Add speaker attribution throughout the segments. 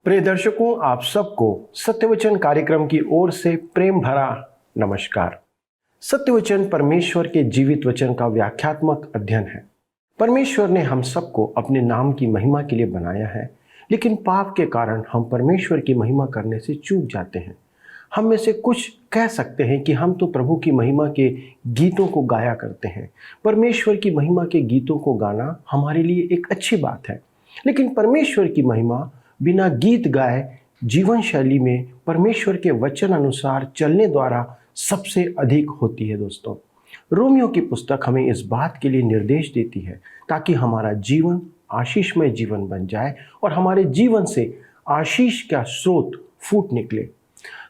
Speaker 1: प्रिय दर्शकों, आप सबको सत्यवचन कार्यक्रम की ओर से प्रेम भरा नमस्कार। सत्यवचन परमेश्वर के जीवित वचन का व्याख्यात्मक अध्ययन है। परमेश्वर ने हम सबको अपने नाम की महिमा के लिए बनाया है, लेकिन पाप के कारण हम परमेश्वर की महिमा करने से चूक जाते हैं। हम में से कुछ कह सकते हैं कि हम तो प्रभु की महिमा के गीतों को गाया करते हैं। परमेश्वर की महिमा के गीतों को गाना हमारे लिए एक अच्छी बात है, लेकिन परमेश्वर की महिमा बिना गीत गाए जीवन शैली में परमेश्वर के वचन अनुसार चलने द्वारा सबसे अधिक होती है। दोस्तों, रोमियो की पुस्तक हमें इस बात के लिए निर्देश देती है ताकि हमारा जीवन आशीषमय जीवन बन जाए और हमारे जीवन से आशीष का स्रोत फूट निकले।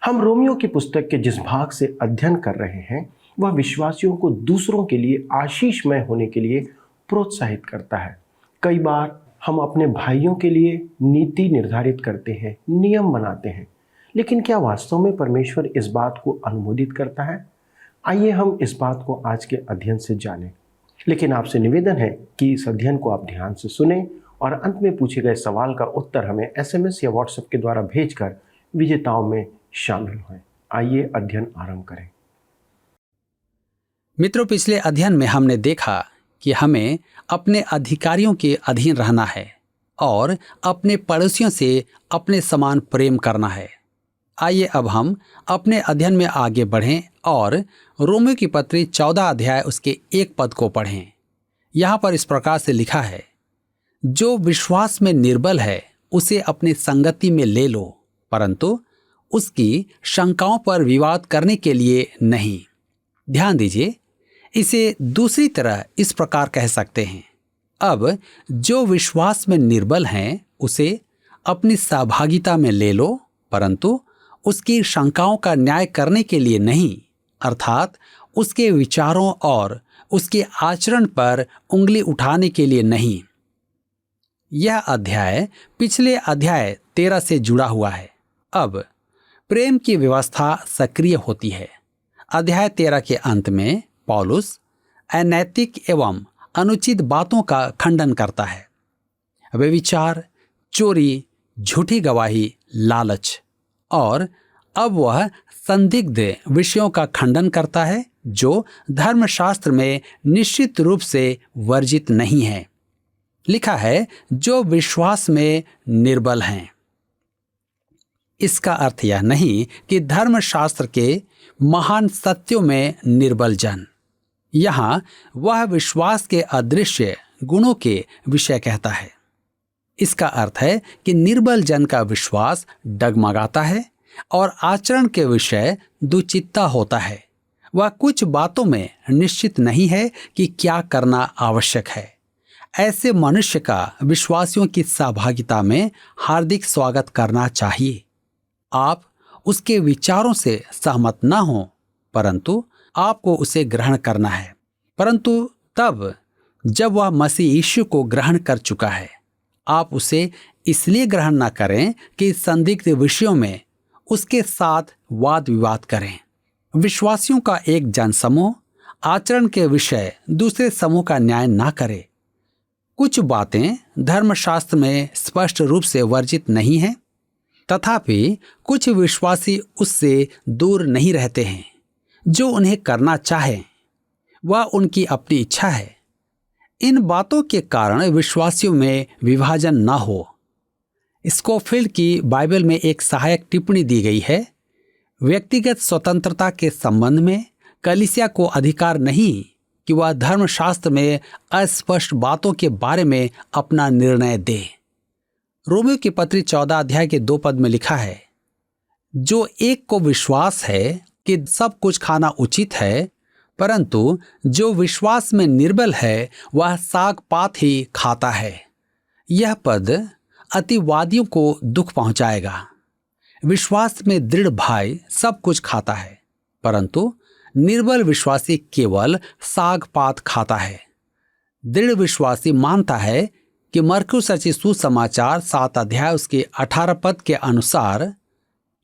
Speaker 1: हम रोमियो की पुस्तक के जिस भाग से अध्ययन कर रहे हैं वह विश्वासियों को दूसरों के लिए आशीषमय होने के लिए प्रोत्साहित करता है। कई बार हम अपने भाइयों के लिए नीति निर्धारित करते हैं, नियम बनाते हैं, लेकिन क्या वास्तव में परमेश्वर इस बात को अनुमोदित करता है? आइए हम इस बात को आज के अध्ययन से जानें। लेकिन आपसे निवेदन है कि इस अध्ययन को आप ध्यान से सुनें और अंत में पूछे गए सवाल का उत्तर हमें SMS या WhatsApp के द्वारा भेजकर विजेताओं में शामिल हों। आइए अध्ययन आरंभ करें।
Speaker 2: मित्रों, पिछले अध्ययन में हमने देखा कि हमें अपने अधिकारियों के अधीन रहना है और अपने पड़ोसियों से अपने समान प्रेम करना है। आइए अब हम अपने अध्ययन में आगे बढ़ें और रोमियो की पत्री 14 अध्याय उसके 1 पद को पढ़ें। यहाँ पर इस प्रकार से लिखा है, जो विश्वास में निर्बल है उसे अपनी संगति में ले लो, परंतु उसकी शंकाओं पर विवाद करने के लिए नहीं। ध्यान दीजिए, इसे दूसरी तरह इस प्रकार कह सकते हैं, अब जो विश्वास में निर्बल हैं उसे अपनी सहभागिता में ले लो, परंतु उसकी शंकाओं का न्याय करने के लिए नहीं, अर्थात उसके विचारों और उसके आचरण पर उंगली उठाने के लिए नहीं। यह अध्याय पिछले अध्याय 13 से जुड़ा हुआ है। अब प्रेम की व्यवस्था सक्रिय होती है। अध्याय 13 के अंत में पौलुस अनैतिक एवं अनुचित बातों का खंडन करता है। व्यभिचार, चोरी, झूठी गवाही, लालच, और अब वह संदिग्ध विषयों का खंडन करता है जो धर्मशास्त्र में निश्चित रूप से वर्जित नहीं है। लिखा है, जो विश्वास में निर्बल हैं। इसका अर्थ यह नहीं कि धर्मशास्त्र के महान सत्यों में निर्बल जन। यहाँ वह विश्वास के अदृश्य गुणों के विषय कहता है। इसका अर्थ है कि निर्बल जन का विश्वास डगमगाता है और आचरण के विषय दुचित्ता होता है। वह कुछ बातों में निश्चित नहीं है कि क्या करना आवश्यक है। ऐसे मनुष्य का विश्वासियों की सहभागिता में हार्दिक स्वागत करना चाहिए। आप उसके विचारों से सहमत न हो, परंतु आपको उसे ग्रहण करना है, परंतु तब जब वह मसीह यीशु को ग्रहण कर चुका है। आप उसे इसलिए ग्रहण न करें कि संदिग्ध विषयों में उसके साथ वाद विवाद करें। विश्वासियों का एक जनसमूह आचरण के विषय दूसरे समूह का न्याय न करे। कुछ बातें धर्मशास्त्र में स्पष्ट रूप से वर्जित नहीं हैं, तथापि कुछ विश्वासी उससे दूर नहीं रहते हैं। जो उन्हें करना चाहे वह उनकी अपनी इच्छा है। इन बातों के कारण विश्वासियों में विभाजन न हो। स्कोफिल्ड की बाइबल में एक सहायक टिप्पणी दी गई है, व्यक्तिगत स्वतंत्रता के संबंध में कलीसिया को अधिकार नहीं कि वह धर्मशास्त्र में अस्पष्ट बातों के बारे में अपना निर्णय दे। रोमियो की पत्री 14 अध्याय के 2 पद में लिखा है, जो एक को विश्वास है कि सब कुछ खाना उचित है, परंतु जो विश्वास में निर्बल है वह साग पात ही खाता है। यह पद अतिवादियों को दुख पहुंचाएगा। विश्वास में दृढ़ भाई सब कुछ खाता है, परंतु निर्बल विश्वासी केवल साग पात खाता है। दृढ़ विश्वासी मानता है कि मरकुस रचित सुसमाचार 7 अध्याय उसके 18 पद के अनुसार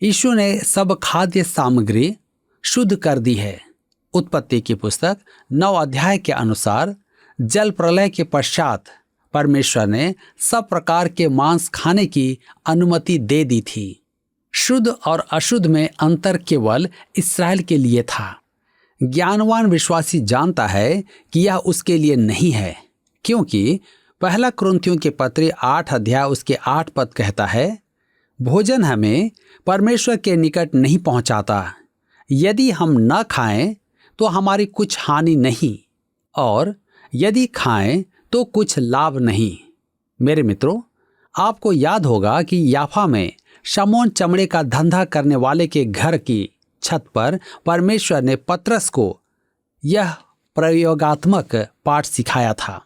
Speaker 2: यीशु ने सब खाद्य सामग्री शुद्ध कर दी है। उत्पत्ति की पुस्तक 9 अध्याय के अनुसार जल प्रलय के पश्चात परमेश्वर ने सब प्रकार के मांस खाने की अनुमति दे दी थी। शुद्ध और अशुद्ध में अंतर केवल इस्राएल के लिए था। ज्ञानवान विश्वासी जानता है कि यह उसके लिए नहीं है, क्योंकि पहला कुरिन्थियों के पत्र 8 अध्याय उसके 8 पद कहता है, भोजन हमें परमेश्वर के निकट नहीं पहुंचाता। यदि हम न खाएं तो हमारी कुछ हानि नहीं, और यदि खाएं तो कुछ लाभ नहीं। मेरे मित्रों, आपको याद होगा कि याफा में शमौन चमड़े का धंधा करने वाले के घर की छत पर परमेश्वर ने पतरस को यह प्रयोगात्मक पाठ सिखाया था।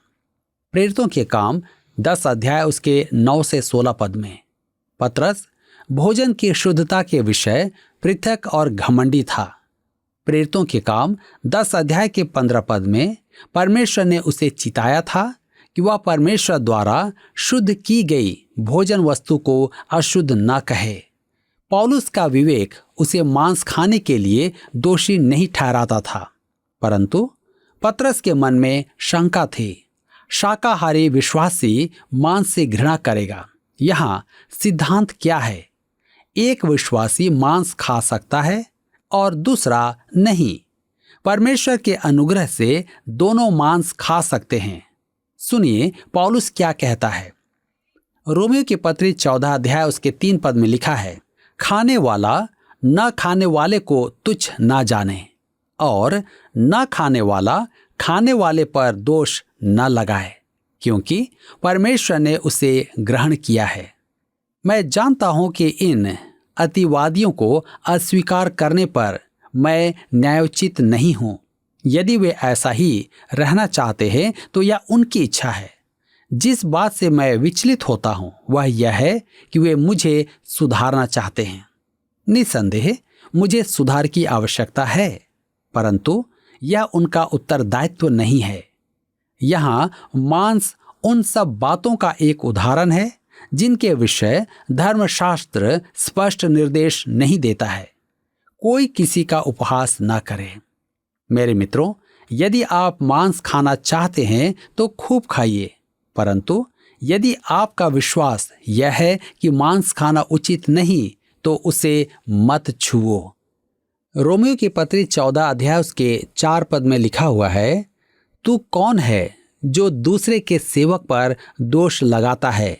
Speaker 2: प्रेरितों के काम 10 अध्याय उसके 9 से 16 पद में पतरस भोजन की शुद्धता के विषय पृथक और घमंडी था। प्रेरितों के काम 10 अध्याय के 15 पद में परमेश्वर ने उसे चिताया था कि वह परमेश्वर द्वारा शुद्ध की गई भोजन वस्तु को अशुद्ध न कहे। पौलुस का विवेक उसे मांस खाने के लिए दोषी नहीं ठहराता था, परंतु पतरस के मन में शंका थी। शाकाहारी विश्वासी मांस से घृणा करेगा। यहाँ सिद्धांत क्या है? एक विश्वासी मांस खा सकता है और दूसरा नहीं। परमेश्वर के अनुग्रह से दोनों मांस खा सकते हैं। सुनिए पौलुस क्या कहता है। रोमियो के पत्र 14 अध्याय उसके 3 पद में लिखा है, खाने वाला न खाने वाले को तुच्छ न जाने, और न खाने वाला खाने वाले पर दोष न लगाए, क्योंकि परमेश्वर ने उसे ग्रहण किया है। मैं जानता हूं कि इन अतिवादियों को अस्वीकार करने पर मैं न्यायोचित नहीं हूं। यदि वे ऐसा ही रहना चाहते हैं तो यह उनकी इच्छा है। जिस बात से मैं विचलित होता हूं वह यह है कि वे मुझे सुधारना चाहते हैं। निसंदेह मुझे सुधार की आवश्यकता है, परंतु यह उनका उत्तरदायित्व नहीं है। यहाँ मांस उन सब बातों का एक उदाहरण है जिनके विषय धर्मशास्त्र स्पष्ट निर्देश नहीं देता है। कोई किसी का उपहास न करे। मेरे मित्रों, यदि आप मांस खाना चाहते हैं तो खूब खाइए, परंतु यदि आपका विश्वास यह है कि मांस खाना उचित नहीं तो उसे मत छुओ। रोमियो के पत्र 14 अध्याय उसके 4 पद में लिखा हुआ है, तू कौन है जो दूसरे के सेवक पर दोष लगाता है?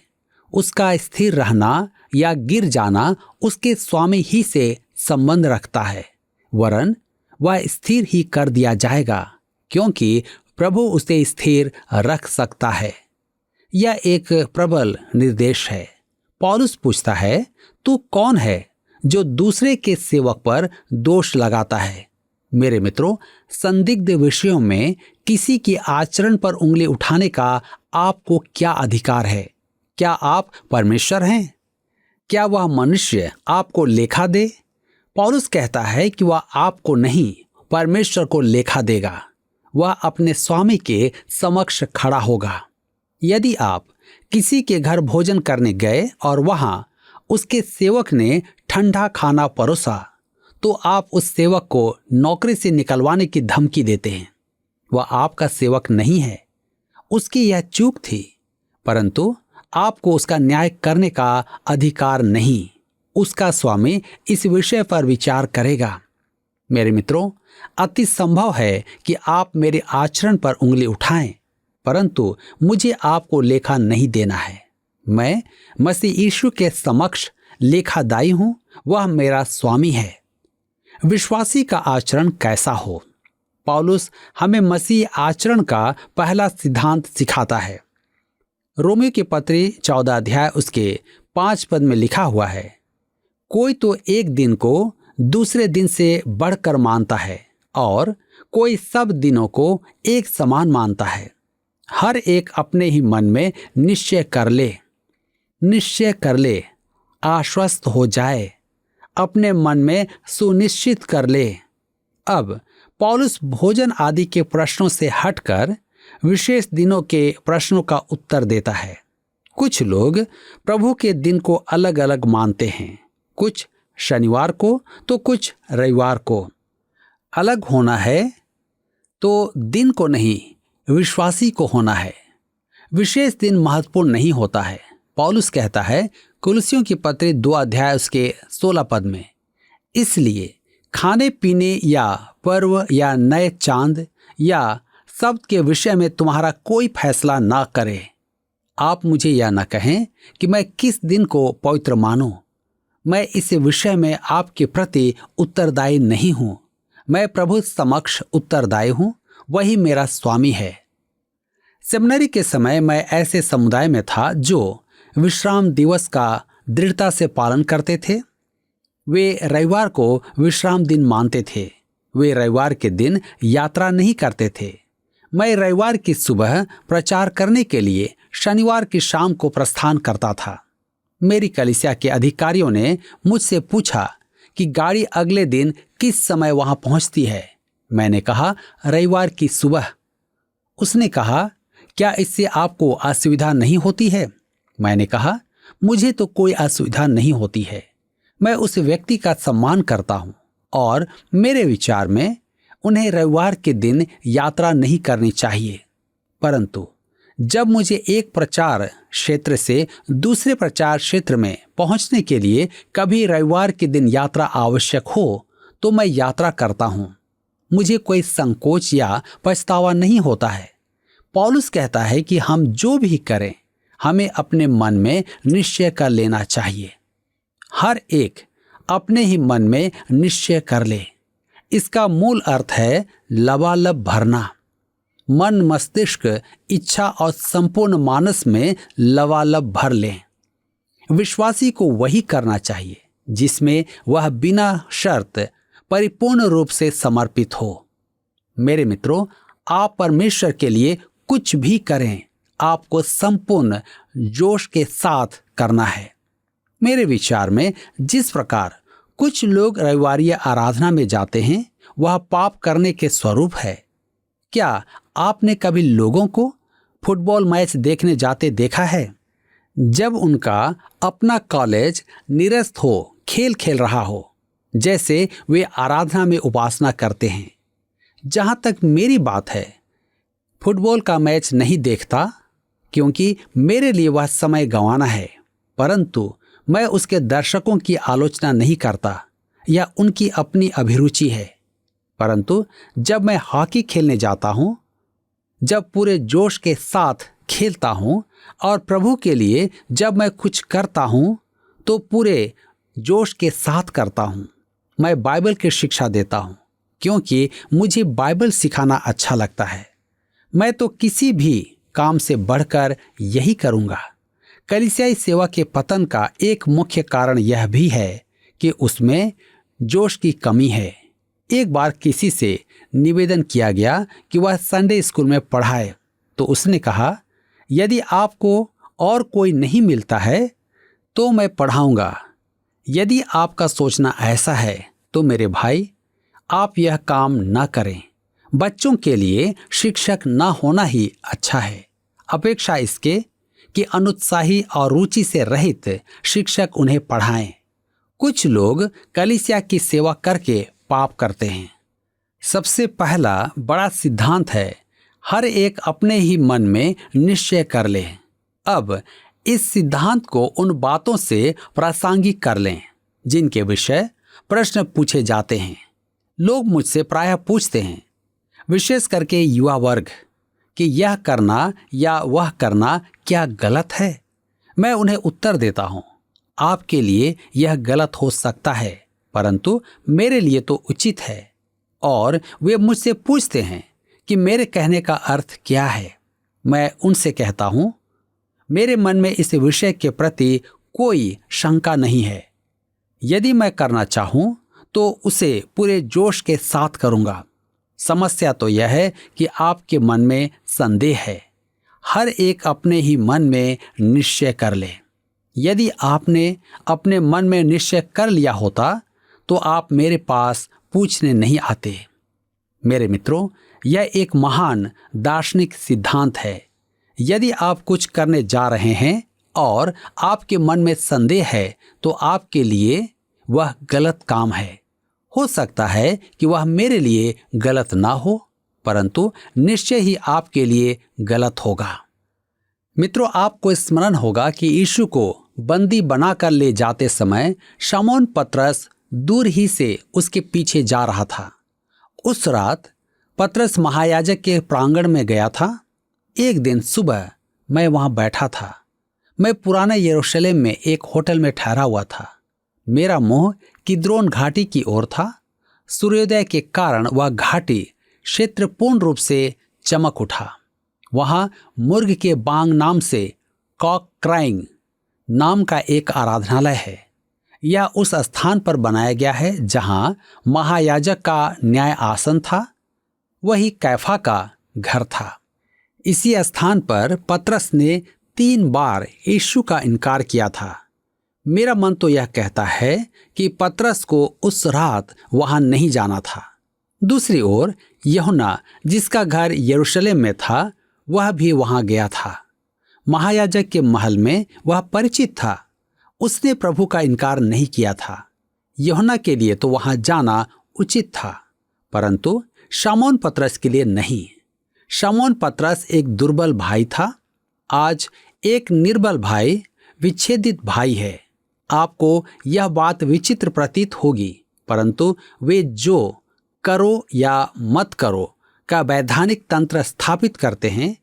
Speaker 2: उसका स्थिर रहना या गिर जाना उसके स्वामी ही से संबंध रखता है, वरन वह स्थिर ही कर दिया जाएगा, क्योंकि प्रभु उसे स्थिर रख सकता है। यह एक प्रबल निर्देश है। पौलुस पूछता है, तू कौन है जो दूसरे के सेवक पर दोष लगाता है? मेरे मित्रों, संदिग्ध विषयों में किसी के आचरण पर उंगली उठाने का आपको क्या अधिकार है? क्या आप परमेश्वर हैं? क्या वह मनुष्य आपको लेखा दे? पौलुस कहता है कि वह आपको नहीं, परमेश्वर को लेखा देगा। वह अपने स्वामी के समक्ष खड़ा होगा। यदि आप किसी के घर भोजन करने गए और वहां उसके सेवक ने ठंडा खाना परोसा, तो आप उस सेवक को नौकरी से निकलवाने की धमकी देते हैं। वह आपका सेवक नहीं है, उसकी यह चूक थी, परंतु आपको उसका न्याय करने का अधिकार नहीं। उसका स्वामी इस विषय पर विचार करेगा। मेरे मित्रों, अति संभव है कि आप मेरे आचरण पर उंगली उठाएं, परंतु मुझे आपको लेखा नहीं देना है। मैं मसीह यीशु के समक्ष लेखादायी हूं, वह मेरा स्वामी है। विश्वासी का आचरण कैसा हो? पौलुस हमें मसीह आचरण का पहला सिद्धांत सिखाता है। रोमियो के पत्र 14 अध्याय उसके 5 पद में लिखा हुआ है, कोई तो एक दिन को दूसरे दिन से बढ़कर मानता है और कोई सब दिनों को एक समान मानता है। हर एक अपने ही मन में निश्चय कर ले, आश्वस्त हो जाए, अपने मन में सुनिश्चित कर ले। अब पौलुस भोजन आदि के प्रश्नों से हटकर विशेष दिनों के प्रश्नों का उत्तर देता है। कुछ लोग प्रभु के दिन को अलग अलग मानते हैं, कुछ शनिवार को तो कुछ रविवार को। अलग होना है तो दिन को नहीं, विश्वासी को होना है। विशेष दिन महत्वपूर्ण नहीं होता है। पौलुस कहता है कुलुस्सियों की पत्री 2 अध्याय उसके 16 पद में, इसलिए खाने पीने या पर्व या नए चांद या शब्द के विषय में तुम्हारा कोई फैसला ना करे। आप मुझे यह न कहें कि मैं किस दिन को पवित्र मानूं। मैं इस विषय में आपके प्रति उत्तरदायी नहीं हूं। मैं प्रभु समक्ष उत्तरदायी हूं, वही मेरा स्वामी है। सेमिनरी के समय मैं ऐसे समुदाय में था जो विश्राम दिवस का दृढ़ता से पालन करते थे। वे रविवार को विश्राम दिन मानते थे। वे रविवार के दिन यात्रा नहीं करते थे। मैं रविवार की सुबह प्रचार करने के लिए शनिवार की शाम को प्रस्थान करता था। मेरी कलीसिया के अधिकारियों ने मुझसे पूछा कि गाड़ी अगले दिन किस समय वहां पहुंचती है। मैंने कहा रविवार की सुबह। उसने कहा क्या इससे आपको असुविधा नहीं होती है? मैंने कहा मुझे तो कोई असुविधा नहीं होती है। मैं उस व्यक्ति का सम्मान करता हूं और मेरे विचार में उन्हें रविवार के दिन यात्रा नहीं करनी चाहिए। परंतु जब मुझे एक प्रचार क्षेत्र से दूसरे प्रचार क्षेत्र में पहुंचने के लिए कभी रविवार के दिन यात्रा आवश्यक हो तो मैं यात्रा करता हूं। मुझे कोई संकोच या पछतावा नहीं होता है। पौलुस कहता है कि हम जो भी करें हमें अपने मन में निश्चय कर लेना चाहिए। हर एक अपने ही मन में निश्चय कर ले। इसका मूल अर्थ है लबालब भरना। मन, मस्तिष्क, इच्छा और संपूर्ण मानस में लबालब भर लें। विश्वासी को वही करना चाहिए जिसमें वह बिना शर्त परिपूर्ण रूप से समर्पित हो। मेरे मित्रों, आप परमेश्वर के लिए कुछ भी करें, आपको संपूर्ण जोश के साथ करना है। मेरे विचार में जिस प्रकार कुछ लोग रविवारीय आराधना में जाते हैं वह पाप करने के स्वरूप है। क्या आपने कभी लोगों को फुटबॉल मैच देखने जाते देखा है? जब उनका अपना कॉलेज निरस्त हो, खेल खेल रहा हो, जैसे वे आराधना में उपासना करते हैं। जहां तक मेरी बात है, फुटबॉल का मैच नहीं देखता क्योंकि मेरे लिए वह समय गंवाना है, परंतु मैं उसके दर्शकों की आलोचना नहीं करता। यह उनकी अपनी अभिरुचि है। परंतु जब मैं हॉकी खेलने जाता हूं, जब पूरे जोश के साथ खेलता हूं और प्रभु के लिए जब मैं कुछ करता हूं तो पूरे जोश के साथ करता हूं। मैं बाइबल की शिक्षा देता हूं क्योंकि मुझे बाइबल सिखाना अच्छा लगता है। मैं तो किसी भी काम से बढ़कर यही करूंगा। कलीसियाई सेवा के पतन का एक मुख्य कारण यह भी है कि उसमें जोश की कमी है। एक बार किसी से निवेदन किया गया कि वह संडे स्कूल में पढ़ाए, तो उसने कहा यदि आपको और कोई नहीं मिलता है तो मैं पढ़ाऊंगा। यदि आपका सोचना ऐसा है तो मेरे भाई, आप यह काम ना करें। बच्चों के लिए शिक्षक ना होना ही अच्छा है, अपेक्षा इसके कि अनुत्साही और रुचि से रहित शिक्षक उन्हें पढ़ाएं। कुछ लोग कलीसिया की सेवा करके पाप करते हैं। सबसे पहला बड़ा सिद्धांत है, हर एक अपने ही मन में निश्चय कर ले। अब इस सिद्धांत को उन बातों से प्रासंगिक कर लें जिनके विषय प्रश्न पूछे जाते हैं। लोग मुझसे प्रायः पूछते हैं, विशेष करके युवा वर्ग, कि यह करना या वह करना क्या गलत है? मैं उन्हें उत्तर देता हूं, आपके लिए यह गलत हो सकता है, परंतु मेरे लिए तो उचित है। और वे मुझसे पूछते हैं कि मेरे कहने का अर्थ क्या है। मैं उनसे कहता हूं, मेरे मन में इस विषय के प्रति कोई शंका नहीं है। यदि मैं करना चाहूं तो उसे पूरे जोश के साथ करूंगा। समस्या तो यह है कि आपके मन में संदेह है। हर एक अपने ही मन में निश्चय कर ले। यदि आपने अपने मन में निश्चय कर लिया होता तो आप मेरे पास पूछने नहीं आते। मेरे मित्रों, यह एक महान दार्शनिक सिद्धांत है। यदि आप कुछ करने जा रहे हैं और आपके मन में संदेह है तो आपके लिए वह गलत काम है। हो सकता है कि वह मेरे लिए गलत ना हो, परंतु निश्चय ही आपके लिए गलत होगा। मित्रों, आपको स्मरण होगा कि यीशु को बंदी बनाकर ले जाते समय शमौन पतरस दूर ही से उसके पीछे जा रहा था। उस रात पतरस महायाजक के प्रांगण में गया था। एक दिन सुबह मैं वहां बैठा था। मैं पुराने यरूशलेम में एक होटल में ठहरा हुआ था। मेरा मुंह किद्रोन घाटी की ओर था। सूर्योदय के कारण वह घाटी क्षेत्र पूर्ण रूप से चमक उठा। वहां मुर्ग के बांग नाम से कॉक क्राइंग नाम का एक आराधनालय है। यह उस स्थान पर बनाया गया है जहां महायाजक का न्याय आसन था। वही कैफा का घर था। इसी स्थान पर पतरस ने 3 बार यीशु का इनकार किया था। मेरा मन तो यह कहता है कि पतरस को उस रात वहां नहीं जाना था। दूसरी ओर यूहन्ना, जिसका घर यरूशलेम में था, वह भी वहां गया था। महायाजक के महल में वह परिचित था। उसने प्रभु का इनकार नहीं किया था। यूहन्ना के लिए तो वहां जाना उचित था, परंतु शमौन पतरस के लिए नहीं। शमौन पतरस एक दुर्बल भाई था। आज एक निर्बल भाई, विच्छेदित भाई है। आपको यह बात विचित्र प्रतीत होगी, परंतु वे जो करो या मत करो का वैधानिक तंत्र स्थापित करते हैं,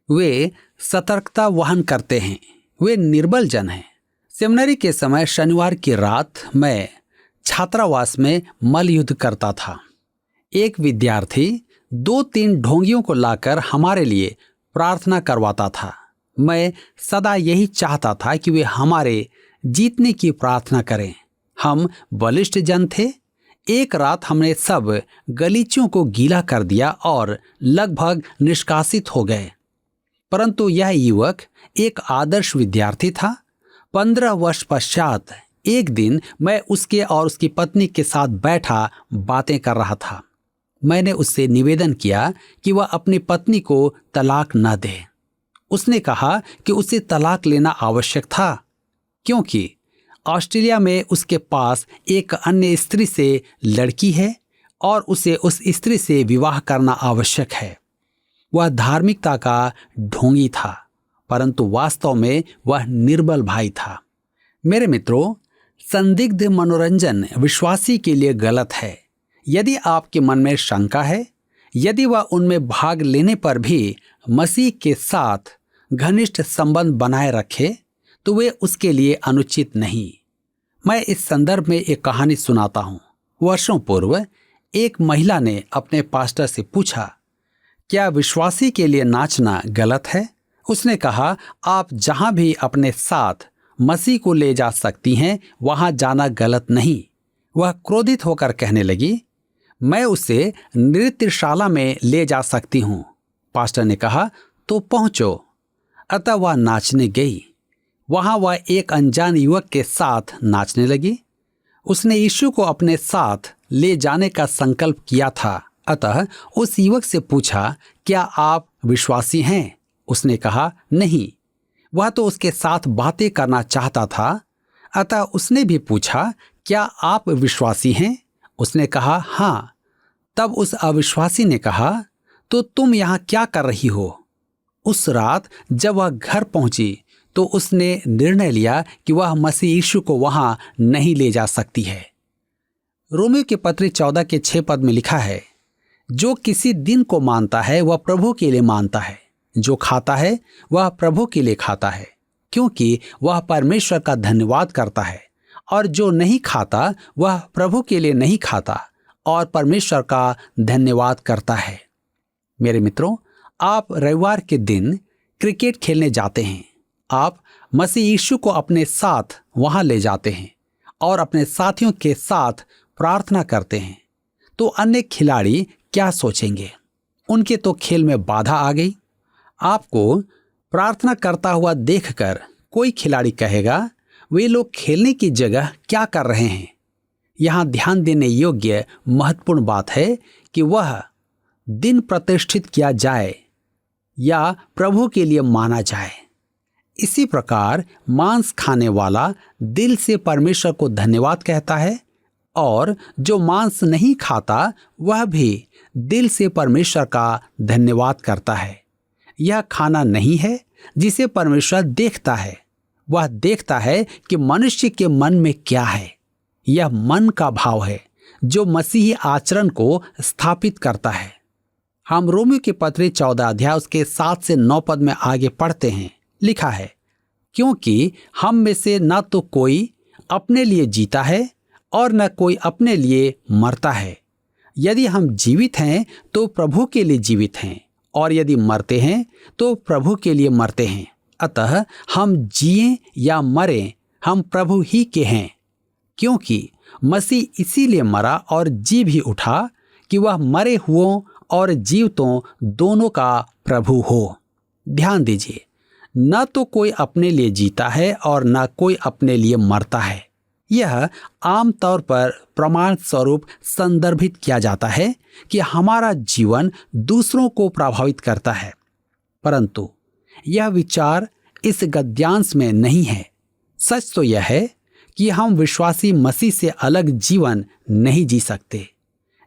Speaker 2: वे सतर्कता वहन करते हैं। वे निर्बल जन हैं। सेमिनरी के समय शनिवार की रात मैं छात्रावास में मल्लयुद्ध करता था। एक विद्यार्थी 2-3 ढोंगियों को लाकर हमारे लिए प्रार्थना करवाता था। मैं सदा यही चाहता था कि वे हमारे जीतने की प्रार्थना करें। हम बलिष्ठ जन थे। एक रात हमने सब गलीचों को गीला कर दिया और लगभग निष्कासित हो गए। परंतु यह युवक एक आदर्श विद्यार्थी था। 15 वर्ष पश्चात एक दिन मैं उसके और उसकी पत्नी के साथ बैठा बातें कर रहा था। मैंने उससे निवेदन किया कि वह अपनी पत्नी को तलाक न दे। उसने कहा कि उसे तलाक लेना आवश्यक था, क्योंकि ऑस्ट्रेलिया में उसके पास एक अन्य स्त्री से लड़की है और उसे उस स्त्री से विवाह करना आवश्यक है। वह धार्मिकता का ढोंगी था, परंतु वास्तव में वह निर्बल भाई था। मेरे मित्रों, संदिग्ध मनोरंजन विश्वासी के लिए गलत है। यदि आपके मन में शंका है, यदि वह उनमें भाग लेने पर भी मसीह के साथ घनिष्ठ संबंध बनाए रखे, तो वे उसके लिए अनुचित नहीं। मैं इस संदर्भ में एक कहानी सुनाता हूँ। वर्षों पूर्व एक महिला ने अपने पास्टर से पूछा, क्या विश्वासी के लिए नाचना गलत है? उसने कहा, आप जहां भी अपने साथ मसीह को ले जा सकती हैं, वहां जाना गलत नहीं। वह क्रोधित होकर कहने लगी, मैं उसे नृत्यशाला में ले जा सकती हूँ। पास्टर ने कहा, तो पहुंचो। अतः वह नाचने गई। वहां वह एक अनजान युवक के साथ नाचने लगी। उसने यीशु को अपने साथ ले जाने का संकल्प किया था। अतः उस युवक से पूछा, क्या आप विश्वासी हैं? उसने कहा, नहीं। वह तो उसके साथ बातें करना चाहता था। अतः उसने भी पूछा, क्या आप विश्वासी हैं? उसने कहा, हाँ। तब उस अविश्वासी ने कहा, तो तुम यहाँ क्या कर रही हो? उस रात जब वह घर पहुंची तो उसने निर्णय लिया कि वह मसीह यीशु को वहां नहीं ले जा सकती है। रोमियो के पत्री 14:6 में लिखा है, जो किसी दिन को मानता है वह प्रभु के लिए मानता है, जो खाता है वह प्रभु के लिए खाता है, क्योंकि वह परमेश्वर का धन्यवाद करता है, और जो नहीं खाता वह प्रभु के लिए नहीं खाता और परमेश्वर का धन्यवाद करता है। मेरे मित्रों, आप रविवार के दिन क्रिकेट खेलने जाते हैं। आप मसीह यीशु को अपने साथ वहां ले जाते हैं और अपने साथियों के साथ प्रार्थना करते हैं। तो अन्य खिलाड़ी क्या सोचेंगे? उनके तो खेल में बाधा आ गई। आपको प्रार्थना करता हुआ देखकर कोई खिलाड़ी कहेगा, वे लोग खेलने की जगह क्या कर रहे हैं? यहाँ ध्यान देने योग्य महत्वपूर्ण बात है कि वह दिन प्रतिष्ठित किया जाए या प्रभु के लिए माना जाए। इसी प्रकार मांस खाने वाला दिल से परमेश्वर को धन्यवाद कहता है, और जो मांस नहीं खाता वह भी दिल से परमेश्वर का धन्यवाद करता है। यह खाना नहीं है जिसे परमेश्वर देखता है। वह देखता है कि मनुष्य के मन में क्या है। यह मन का भाव है जो मसीही आचरण को स्थापित करता है। हम रोमियो के पत्री 14 अध्याय उसके 7 से 9 पद में आगे पढ़ते हैं। लिखा है, क्योंकि हम में से न तो कोई अपने लिए जीता है और न कोई अपने लिए मरता है। यदि हम जीवित हैं तो प्रभु के लिए जीवित हैं, और यदि मरते हैं तो प्रभु के लिए मरते हैं। अतः हम जिए या मरें, हम प्रभु ही के हैं। क्योंकि मसीह इसीलिए मरा और जी भी उठा कि वह मरे हुओं और जीवतों दोनों का प्रभु हो। ध्यान दीजिए, न तो कोई अपने लिए जीता है और न कोई अपने लिए मरता है। यह आमतौर पर प्रमाण स्वरूप संदर्भित किया जाता है कि हमारा जीवन दूसरों को प्रभावित करता है, परंतु यह विचार इस गद्यांश में नहीं है। सच तो यह है कि हम विश्वासी मसीह से अलग जीवन नहीं जी सकते।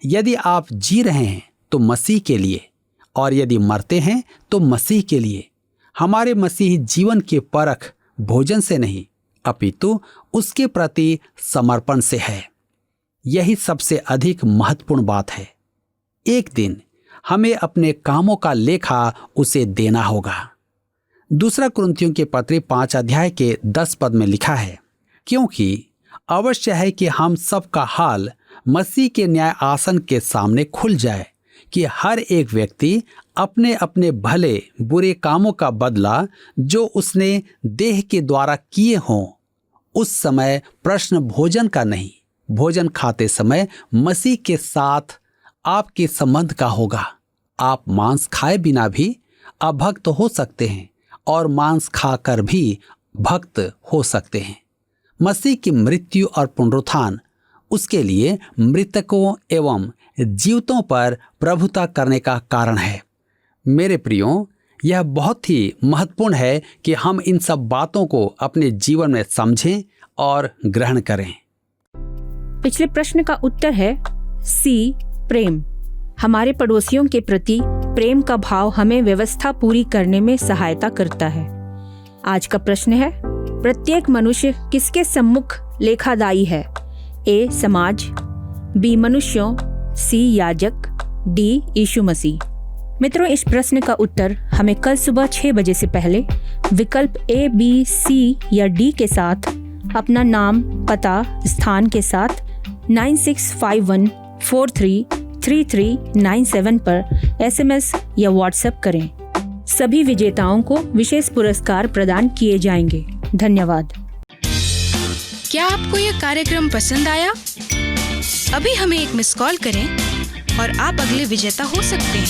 Speaker 2: यदि आप जी रहे हैं तो मसीह के लिए, और यदि मरते हैं तो मसीह के लिए। हमारे मसीही जीवन की परख भोजन से नहीं, अपितु उसके प्रति समर्पण से है। यही सबसे अधिक महत्वपूर्ण बात है। एक दिन हमें अपने कामों का लेखा उसे देना होगा। दूसरा कुरिन्थियों के पत्री 5 अध्याय के 10 पद में लिखा है, क्योंकि अवश्य है कि हम सबका हाल मसीह के न्याय आसन के सामने खुल जाए, कि हर एक व्यक्ति अपने अपने भले बुरे कामों का बदला जो उसने देह के द्वारा किए हों। उस समय प्रश्न भोजन का नहीं, भोजन खाते समय मसीह के साथ आपके संबंध का होगा। आप मांस खाए बिना भी अभक्त हो सकते हैं और मांस खाकर भी भक्त हो सकते हैं। मसीह की मृत्यु और पुनरुत्थान उसके लिए मृतकों एवं जीवितों पर प्रभुता करने का कारण है। मेरे प्रियो, यह बहुत ही महत्वपूर्ण है कि हम इन सब बातों को अपने जीवन में समझें और ग्रहण करें।
Speaker 3: पिछले प्रश्न का उत्तर है सी, प्रेम। हमारे पड़ोसियों के प्रति प्रेम का भाव हमें व्यवस्था पूरी करने में सहायता करता है। आज का प्रश्न है, प्रत्येक मनुष्य किसके सम्मुख लेखादायी है? ए, समाज, बी, मनुष्यों, सी, याजक, डी, यीशु मसीह। मित्रों, इस प्रश्न का उत्तर हमें कल सुबह 6 बजे से पहले विकल्प ए, बी, सी या डी के साथ अपना नाम, पता, स्थान के साथ 9651433397 पर SMS या व्हाट्सएप करें। सभी विजेताओं को विशेष पुरस्कार प्रदान किए जाएंगे। धन्यवाद।
Speaker 4: क्या आपको यह कार्यक्रम पसंद आया? अभी हमें एक मिस कॉल करें और आप अगले विजेता हो सकते हैं।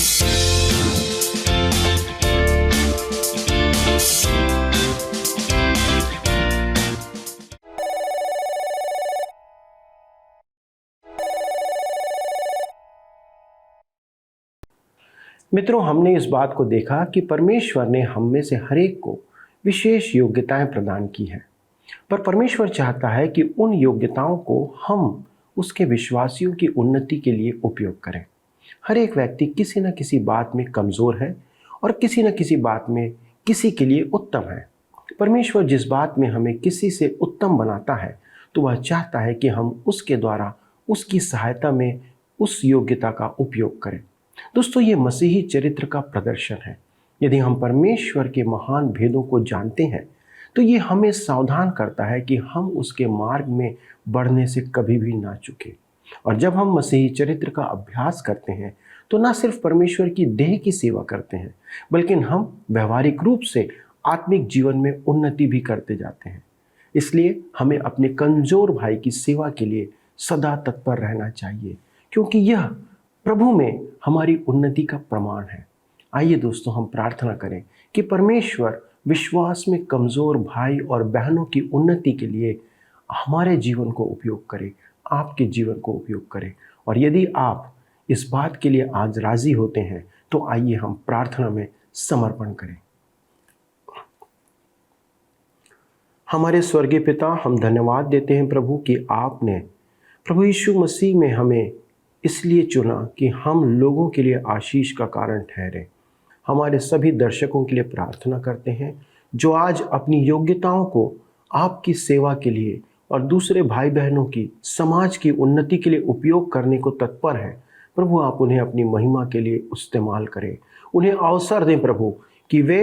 Speaker 1: मित्रों, हमने इस बात को देखा कि परमेश्वर ने हम में से हर एक को विशेष योग्यताएं प्रदान की हैं, पर परमेश्वर चाहता है कि उन योग्यताओं को हम उसके विश्वासियों की उन्नति के लिए उपयोग करें। हर एक व्यक्ति किसी न किसी बात में कमज़ोर है और किसी न किसी बात में किसी के लिए उत्तम है। परमेश्वर जिस बात में हमें किसी से उत्तम बनाता है तो वह चाहता है कि हम उसके द्वारा उसकी सहायता में उस योग्यता का उपयोग करें। दोस्तों, ये मसीही चरित्र का प्रदर्शन है। यदि हम परमेश्वर के महान भेदों को जानते हैं तो ये हमें सावधान करता है कि हम उसके मार्ग में बढ़ने से कभी भी ना चूकें। और जब हम मसीही चरित्र का अभ्यास करते हैं तो न सिर्फ परमेश्वर की देह की सेवा करते हैं, बल्कि हम व्यवहारिक रूप से आत्मिक जीवन में उन्नति भी करते जाते हैं। इसलिए हमें अपने कमजोर भाई की सेवा के लिए सदा तत्पर रहना चाहिए, क्योंकि यह प्रभु में हमारी उन्नति का प्रमाण है। आइए दोस्तों, हम प्रार्थना करें कि परमेश्वर विश्वास में कमज़ोर भाई और बहनों की उन्नति के लिए हमारे जीवन को उपयोग करे, आपके जीवन को उपयोग करे। और यदि आप इस बात के लिए आज राजी होते हैं तो आइए हम प्रार्थना में समर्पण करें। हमारे स्वर्गीय पिता, हम धन्यवाद देते हैं प्रभु कि आपने प्रभु यीशु मसीह में हमें इसलिए चुना कि हम लोगों के लिए आशीष का कारण ठहरे। हमारे सभी दर्शकों के लिए प्रार्थना करते हैं जो आज अपनी योग्यताओं को आपकी सेवा के लिए और दूसरे भाई बहनों की समाज की उन्नति के लिए उपयोग करने को तत्पर है। प्रभु आप उन्हें अपनी महिमा के लिए इस्तेमाल करें, उन्हें अवसर दें प्रभु कि वे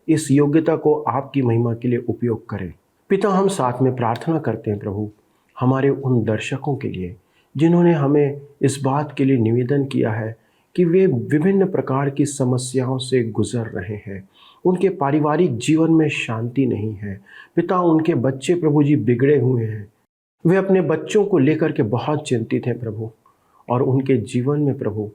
Speaker 1: इस योग्यता को आपकी महिमा के लिए उपयोग करें। पिता हम साथ में प्रार्थना करते हैं प्रभु हमारे उन दर्शकों के लिए जिन्होंने हमें इस बात के लिए निवेदन किया है कि वे विभिन्न प्रकार की समस्याओं से गुजर रहे हैं, उनके पारिवारिक जीवन में शांति नहीं है। पिता उनके बच्चे प्रभु जी बिगड़े हुए हैं, वे अपने बच्चों को लेकर के बहुत चिंतित हैं प्रभु, और उनके जीवन में प्रभु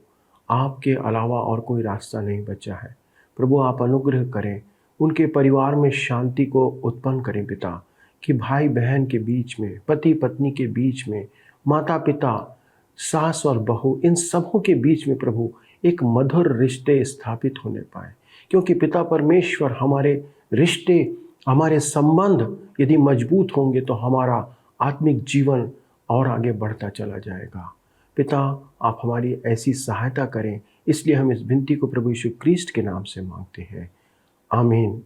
Speaker 1: आपके अलावा और कोई रास्ता नहीं बचा है। प्रभु आप अनुग्रह करें, उनके परिवार में शांति को उत्पन्न करें पिता, कि भाई बहन के बीच में, पति पत्नी के बीच में, माता पिता, सास और बहू, इन सबों के बीच में प्रभु एक मधुर रिश्ते स्थापित होने पाए। क्योंकि पिता परमेश्वर हमारे रिश्ते, हमारे संबंध यदि मजबूत होंगे तो हमारा आत्मिक जीवन और आगे बढ़ता चला जाएगा। पिता आप हमारी ऐसी सहायता करें, इसलिए हम इस विनती को प्रभु यीशु क्रिस्ट के नाम से मांगते हैं, आमीन।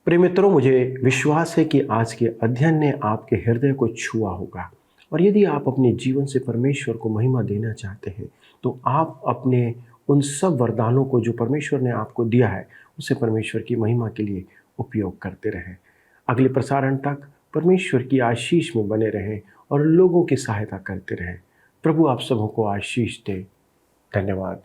Speaker 1: प्रिय मित्रों, मुझे विश्वास है कि आज के अध्ययन ने आपके हृदय को छुआ होगा, और यदि आप अपने जीवन से परमेश्वर को महिमा देना चाहते हैं तो आप अपने उन सब वरदानों को जो परमेश्वर ने आपको दिया है उसे परमेश्वर की महिमा के लिए उपयोग करते रहें। अगले प्रसारण तक परमेश्वर की आशीष में बने रहें और लोगों की सहायता करते रहें। प्रभु आप सबों को आशीष दे। धन्यवाद।